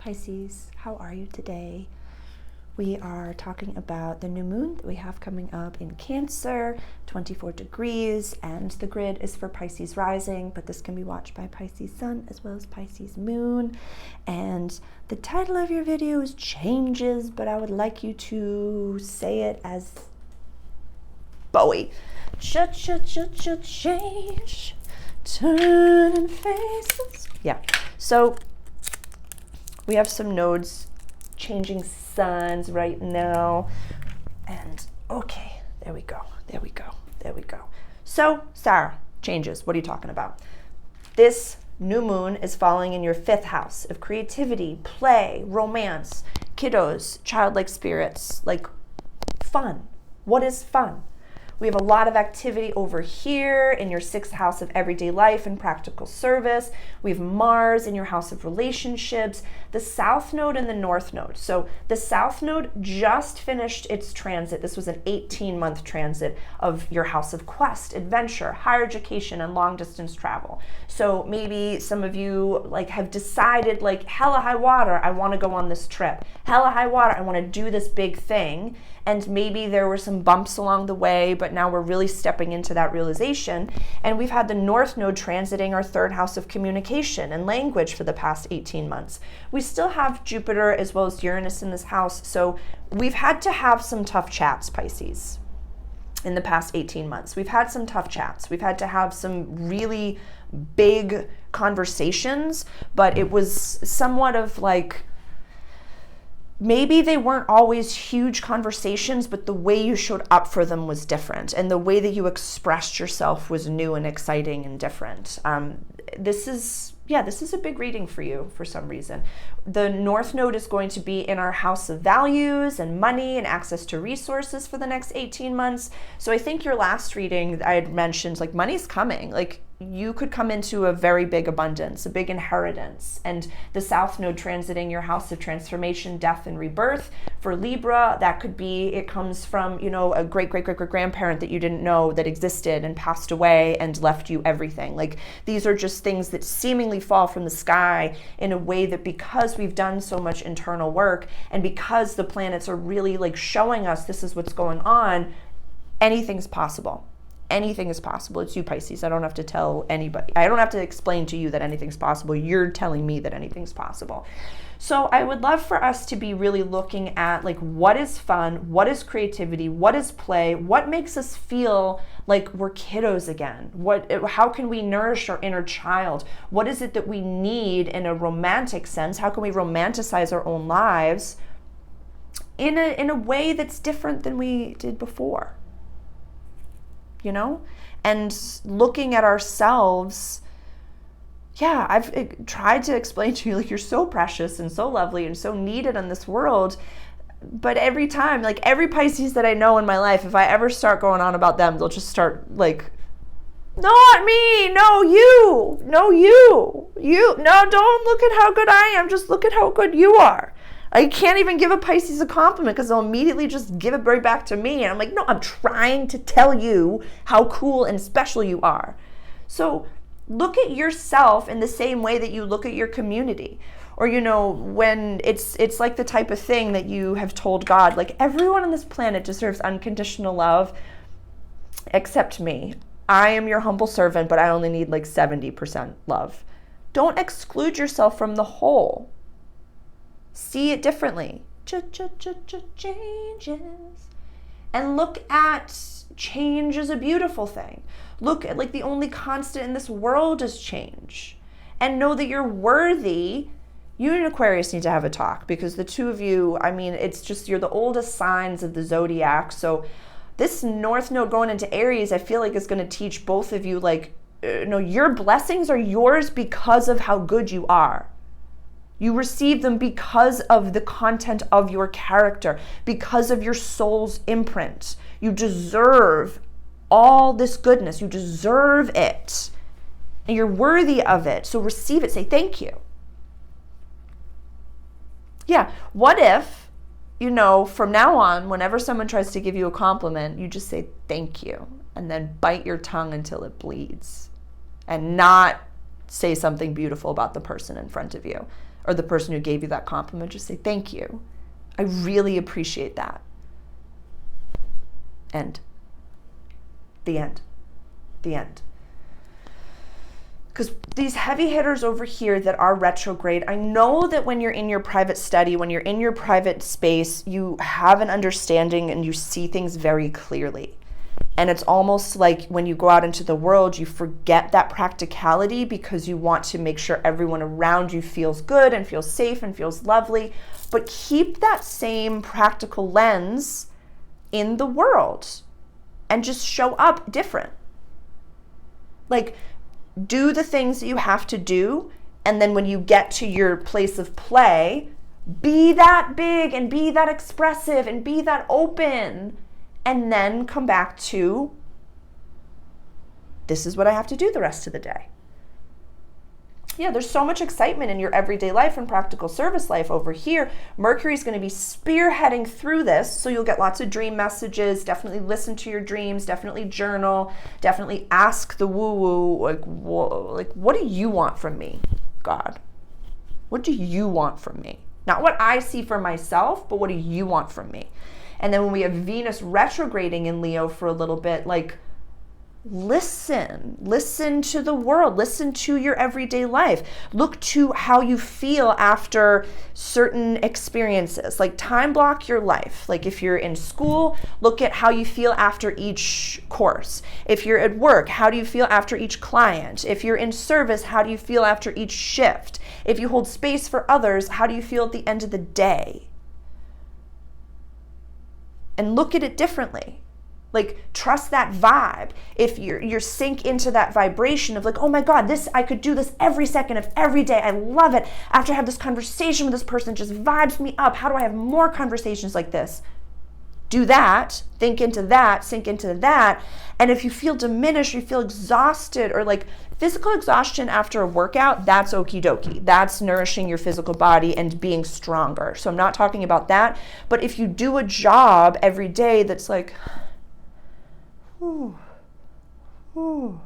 Pisces, how are you today? We are talking about the new moon that we have coming up in Cancer, 24 degrees, and the grid is for Pisces rising, but this can be watched by Pisces sun as well as Pisces moon. And the title of your video is changes, but I would like you to say it as Bowie. Change, turning faces. Yeah, so we have some nodes changing suns right now. And okay, there we go. So, Sarah, changes. What are you talking about? This new moon is falling in your 5th house of creativity, play, romance, kiddos, childlike spirits, like fun. What is fun? We have a lot of activity over here in your 6th house of everyday life and practical service. We have Mars in your house of relationships, the South Node and the North Node. So the South Node just finished its transit. This was an 18-month transit of your house of quest, adventure, higher education, and long distance travel. So maybe some of you have decided hella high water, I want to go on this trip. Hella high water, I want to do this big thing. And maybe there were some bumps along the way, but now we're really stepping into that realization. And we've had the North Node transiting our 3rd house of communication and language for the past 18 months. We still have Jupiter as well as Uranus in this house, so we've had to have some tough chats, Pisces, in the past 18 months. We've had some tough chats. We've had to have some really big conversations, but it was somewhat of maybe they weren't always huge conversations, but the way you showed up for them was different. And the way that you expressed yourself was new and exciting and different. This is a big reading for you for some reason. The North Node is going to be in our house of values and money and access to resources for the next 18 months. So I think your last reading I had mentioned, money's coming. You could come into a very big abundance, a big inheritance. And the South Node transiting your house of transformation, death, and rebirth. For Libra, that could be, it comes from, a great-great-great-grandparent that you didn't know that existed and passed away and left you everything. These are just things that seemingly fall from the sky in a way that, because we've done so much internal work and because the planets are really showing us this is what's going on, anything's possible. Anything is possible. It's you, Pisces. I don't have to tell anybody. I don't have to explain to you that anything's possible. You're telling me that anything's possible. So I would love for us to be really looking at what is fun, what is creativity, what is play, what makes us feel like we're kiddos again? How can we nourish our inner child? What is it that we need in a romantic sense? How can we romanticize our own lives in a way that's different than we did before? And looking at ourselves, I've tried to explain to you, you're so precious and so lovely and so needed in this world. But every time, every Pisces that I know in my life, if I ever start going on about them, they'll just start not me, no, you, no, don't look at how good I am, just look at how good you are. I can't even give a Pisces a compliment because they'll immediately just give it right back to me. And I'm no, I'm trying to tell you how cool and special you are. So look at yourself in the same way that you look at your community. Or, when it's the type of thing that you have told God, everyone on this planet deserves unconditional love except me. I am your humble servant, but I only need 70% love. Don't exclude yourself from the whole. See it differently. Changes. And look at change as a beautiful thing. Look at the only constant in this world is change. And know that you're worthy. You and Aquarius need to have a talk because the two of you, it's just, you're the oldest signs of the zodiac. So this North Node going into Aries, I feel is going to teach both of you, your blessings are yours because of how good you are. You receive them because of the content of your character, because of your soul's imprint. You deserve all this goodness. You deserve it. And you're worthy of it. So receive it. Say thank you. What if, from now on, whenever someone tries to give you a compliment, you just say thank you and then bite your tongue until it bleeds and not say something beautiful about the person in front of you. or the person who gave you that compliment, just say, thank you. I really appreciate that. End. The end. The end. Because these heavy hitters over here that are retrograde, I know that when you're in your private study, when you're in your private space, you have an understanding and you see things very clearly. And it's almost like when you go out into the world, you forget that practicality because you want to make sure everyone around you feels good and feels safe and feels lovely. But keep that same practical lens in the world and just show up different. Like, do the things that you have to do, and then when you get to your place of play, be that big and be that expressive and be that open, and then come back to, this is what I have to do the rest of the day. Yeah, there's so much excitement in your everyday life and practical service life over here. Mercury's going to be spearheading through this, so you'll get lots of dream messages. Definitely listen to your dreams. Definitely journal. Definitely ask the woo-woo, like what do you want from me, God? What do you want from me? Not what I see for myself, but what do you want from me? And then when we have Venus retrograding in Leo for a little bit, like, listen to the world, listen to your everyday life, look to how you feel after certain experiences, like time block your life. Like if you're in school, look at how you feel after each course. If you're at work, how do you feel after each client? If you're in service, how do you feel after each shift? If you hold space for others, how do you feel at the end of the day? And look at it differently. Like, trust that vibe. If you're sink into that vibration of like, oh my God, I could do this every second of every day. I love it. After I have this conversation with this person, it just vibes me up. How do I have more conversations like this? Do that, think into that, sink into that. And if you feel diminished, you feel exhausted, or like physical exhaustion after a workout, that's okie dokie. That's nourishing your physical body and being stronger. So I'm not talking about that. But if you do a job every day that's like, ooh, ooh,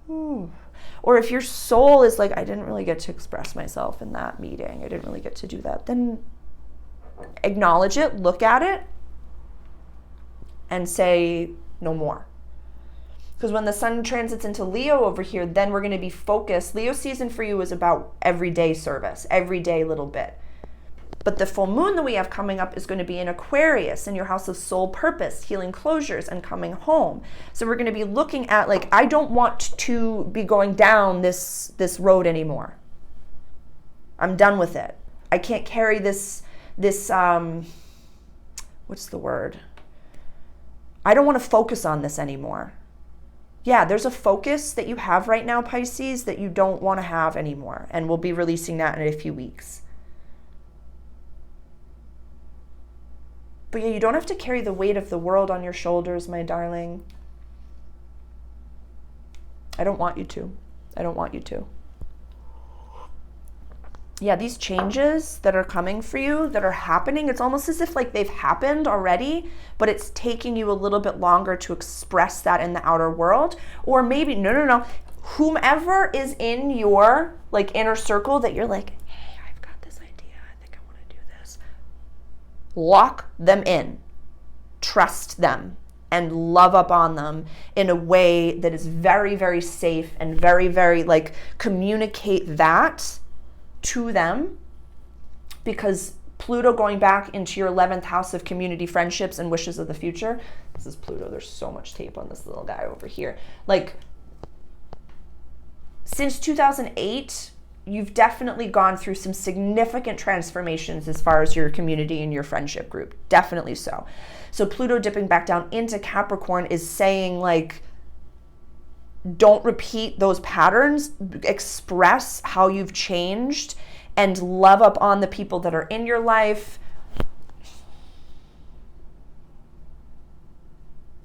ooh. Or if your soul is like, I didn't really get to express myself in that meeting, I didn't really get to do that, then acknowledge it, look at it, and say no more. Because when the sun transits into Leo over here, then we're going to be focused. Leo season for you is about everyday service, everyday little bit. But the full moon that we have coming up is going to be in Aquarius, in your house of soul purpose, healing closures, and coming home. So we're going to be looking at, like, I don't want to be going down this road anymore. I'm done with it. I can't carry this what's the word? I don't want to focus on this anymore. Yeah, there's a focus that you have right now, Pisces, that you don't want to have anymore. And we'll be releasing that in a few weeks. But yeah, you don't have to carry the weight of the world on your shoulders, my darling. I don't want you to. I don't want you to. Yeah, these changes that are coming for you, that are happening, it's almost as if like they've happened already, but it's taking you a little bit longer to express that in the outer world. Or maybe, no. Whomever is in your like inner circle that you're like, hey, I've got this idea. I think I want to do this. Lock them in. Trust them. And love up on them in a way that is very, very safe and very, very like communicate that to them, because Pluto going back into your 11th house of community, friendships, and wishes of the future. This is Pluto. There's so much tape on this little guy over here. Like, since 2008, you've definitely gone through some significant transformations as far as your community and your friendship group. Definitely so. So Pluto dipping back down into Capricorn is saying, like, don't repeat those patterns, express how you've changed, and love up on the people that are in your life.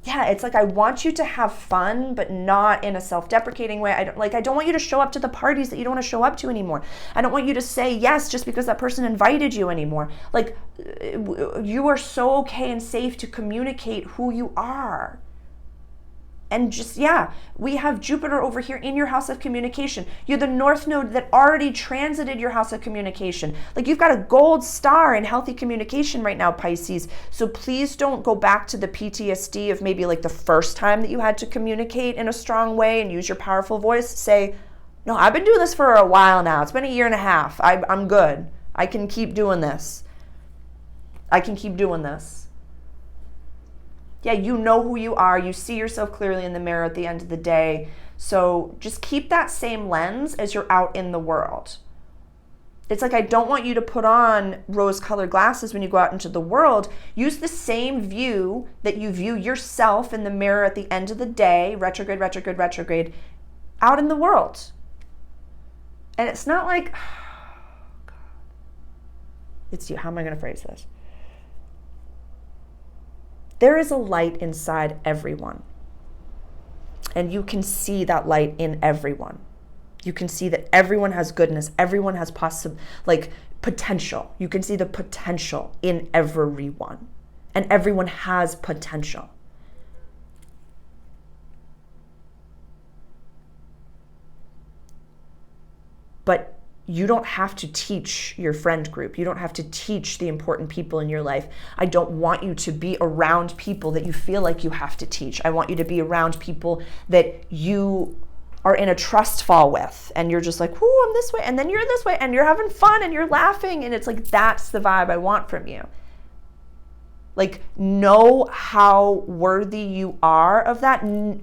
Yeah, it's like, I want you to have fun, but not in a self-deprecating way. I don't want you to show up to the parties that you don't want to show up to anymore. I don't want you to say yes just because that person invited you anymore. Like, you are so okay and safe to communicate who you are. And just, we have Jupiter over here in your house of communication. You're the North Node that already transited your house of communication. Like, you've got a gold star in healthy communication right now, Pisces. So please don't go back to the PTSD of maybe like the first time that you had to communicate in a strong way and use your powerful voice. Say, no, I've been doing this for a while now. It's been a year and a half. I'm good. I can keep doing this. I can keep doing this. Yeah, you know who you are. You see yourself clearly in the mirror at the end of the day. So just keep that same lens as you're out in the world. It's like, I don't want you to put on rose-colored glasses when you go out into the world. Use the same view that you view yourself in the mirror at the end of the day, retrograde, retrograde, retrograde, out in the world. And it's not like, oh God. It's you. How am I going to phrase this? There is a light inside everyone. And you can see that light in everyone. You can see that everyone has goodness. Everyone has potential. You can see the potential in everyone. And everyone has potential. But you don't have to teach your friend group. You don't have to teach the important people in your life. I don't want you to be around people that you feel like you have to teach. I want you to be around people that you are in a trust fall with, and you're just like, ooh, I'm this way, and then you're this way, and you're having fun, and you're laughing, and it's like, that's the vibe I want from you. Like, know how worthy you are of that.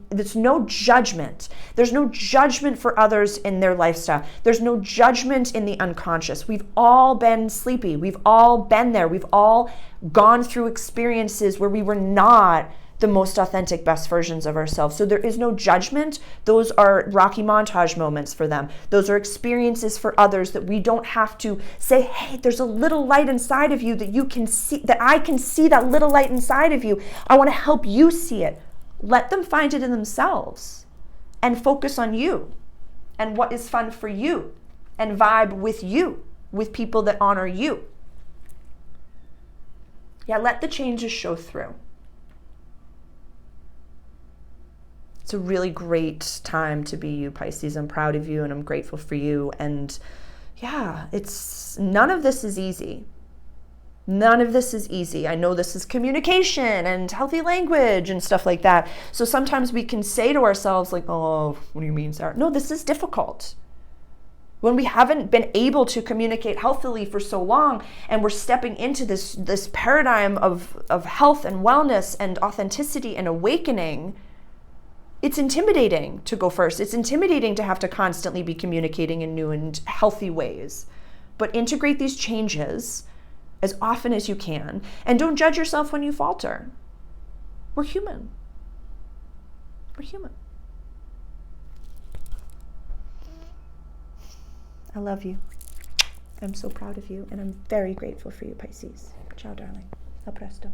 There's no judgment. There's no judgment for others in their lifestyle. There's no judgment in the unconscious. We've all been sleepy. We've all been there. We've all gone through experiences where we were not the most authentic, best versions of ourselves. So there is no judgment. Those are Rocky montage moments for them. Those are experiences for others that we don't have to say, hey, there's a little light inside of you that you can see, that I can see that little light inside of you. I want to help you see it. Let them find it in themselves and focus on you and what is fun for you and vibe with you, with people that honor you. Yeah, let the changes show through. It's a really great time to be you, Pisces. I'm proud of you and I'm grateful for you. And yeah, none of this is easy. None of this is easy. I know this is communication and healthy language and stuff like that. So sometimes we can say to ourselves like, oh, what do you mean, Sarah? No, this is difficult. When we haven't been able to communicate healthily for so long and we're stepping into this paradigm of health and wellness and authenticity and awakening, it's intimidating to go first. It's intimidating to have to constantly be communicating in new and healthy ways. But integrate these changes as often as you can, and don't judge yourself when you falter. We're human. We're human. I love you. I'm so proud of you, and I'm very grateful for you, Pisces. Ciao, darling. A presto.